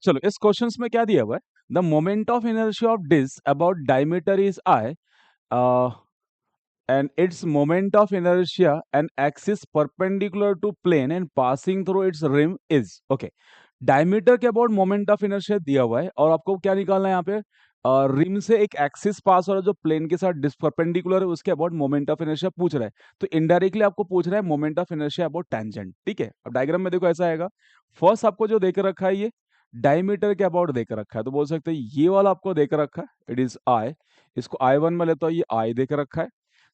चलो इस क्वेश्चंस में क्या दिया हुआ है, the moment of inertia of disc about diameter is I and its moment of inertia and axis perpendicular to plane and passing through its rim is okay. Diameter के about moment of inertia दिया हुआ है और आपको क्या निकालना है यहाँ पे, रिम से एक एक्सिस पास हो रहा है जो प्लेन के साथ परपेंडिकुलर है, उसके अबाउट मोमेंट ऑफ इनर्शिया पूछ रहा है। तो इनडायरेक्टली आपको पूछ रहा है moment of inertia about tangent. ठीक है, अब डायग्राम में देखो ऐसा आएगा। फर्स्ट आपको जो देकर रखा है ये डायमीटर के अबाउट देकर रखा है, तो बोल सकते हैं ये वाला आपको देकर रखा है, इट इज आई। इसको I1 में लेता हूं, ये आई देकर रखा है।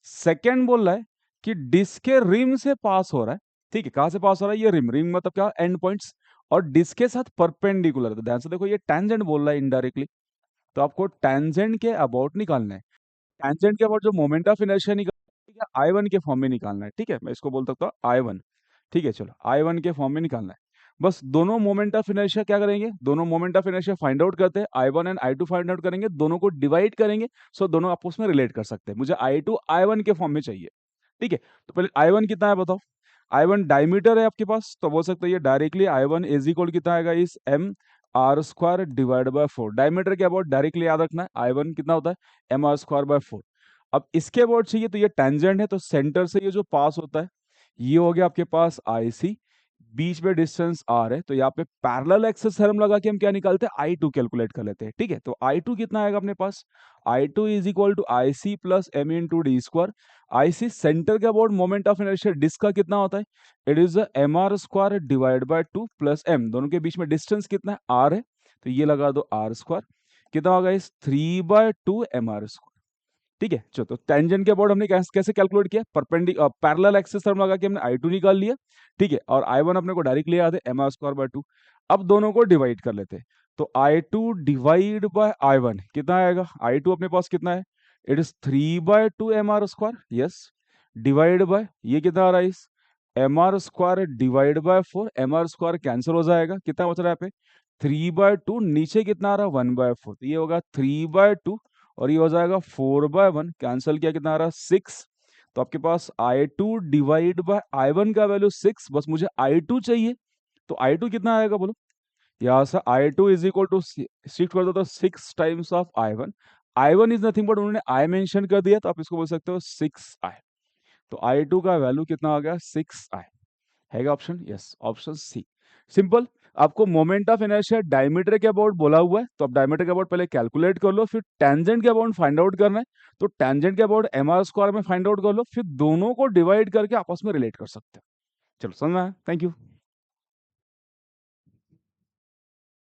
सेकेंड बोल रहा है कि डिस्क के रिम से पास हो रहा है। ठीक है, कहां से पास हो रहा है, ये रिम। रिम मतलब क्या, एंड पॉइंट्स, और डिस्क के साथ परपेंडिकुलर। तो ध्यान से देखो, ये टेंजेंट बोल रहा है इनडायरेक्टली, तो आपको टेंजेंट के अबाउट निकालना है। टेंजेंट के अबाउट जो मोमेंट ऑफ इनर्शिया निकालना है, I1 के फॉर्म में निकालना है। ठीक है, मैं इसको बोल सकता हूँ I1। ठीक है, चलो I1 के फॉर्म में निकालना है। बस दोनों मोमेंट ऑफ इनर्शिया क्या करेंगे, दोनों moment of inertia find out करते हैं, I1 and I2 find out करेंगे, दोनों को डिवाइड करेंगे। सो दोनों आपस में रिलेट कर सकते हैं। मुझे I2 I1 के फॉर्म में चाहिए। ठीक है, तो पहले I1 कितना है बताओ। I1 डायमीटर है आपके पास, तो बोल सकते हैं ये डायरेक्टली I1 इज इक्वल कितना आएगा, इस M R square divide by 4। Diameter के अबाउट डायरेक्टली याद रखना है, I1 कितना होता है, एम आर स्क्वायर बाय 4। अब इसके अबाउट चाहिए, तो ये टेंजेंट है, तो सेंटर से ये जो पास होता है ये हो गया आपके पास IC, बीच में डिस्टेंस R है, तो यहाँ पे पैरेलल एक्सिस थ्योरम लगा के हम क्या निकालते हैं, I2 कैलकुलेट कर लेते हैं। ठीक है, तो I2 कितना आएगा अपने पास, I2 is equal to IC plus M into D square. IC centre के about moment of inertia disc का कितना होता है, it is M R square divide by 2 plus M, दोनों के बीच में डिस्टेंस कितना है, R है, तो ये लगा दो R स्क्वायर, कितना होगा इस 3/2 एम आर स्क्वायर। ठीक है, चलो तो टेंजेंट के अबाउट हमने कैसे कैलकुलेट किया, पैरेलल एक्सिस थ्योरम लगा के हमने I2 निकाल लिया। ठीक है, और I1 अपने को डायरेक्टली याद है, एम आर स्क्वायर बाय 2। अब दोनों को डिवाइड कर लेते हैं, तो I2 डिवाइड बाय I1 कितना आएगा, I2 अपने पास कितना है, it is 3/2 M R square, yes, divide by ये कितना आ रहा है, इस M R square divide by 4। M R square cancel हो जाएगा, कितना बच रहा है यहाँ पे 3/2, नीचे कितना आ रहा है 1/4, तो ये होगा 3/2 और ये हो जाएगा 4/1, कैंसिल किया कितना आ रहा है 6। तो आपके पास I2 डिवाइड बाय I1 का वैल्यू 6, बस मुझे I2 चाहिए, तो I2 कितना आएगा बोलो, यहाँ से I2 is equal to shift कर दो तो 6 times of I1। I1 is nothing but उन्होंने I मेंशन कर दिया, तो आप इसको बोल सकते हो 6I। तो I2 का वैल्यू कितना आ गया 6I, हैगा option, yes, option C. Simple. आपको मोमेंट ऑफ इनर्शिया डायमीटर के अबाउट बोला हुआ है, तो आप डायमीटर के अबाउट पहले कैलकुलेट कर लो, फिर टेंजेंट के अबाउट फाइंड आउट करना है, तो टेंजेंट के अबाउट एम आर स्क्वायर में फाइंड आउट कर लो, फिर दोनों को डिवाइड करके आपस में रिलेट कर सकते हैं। चलो समझ में आया, थैंक यू।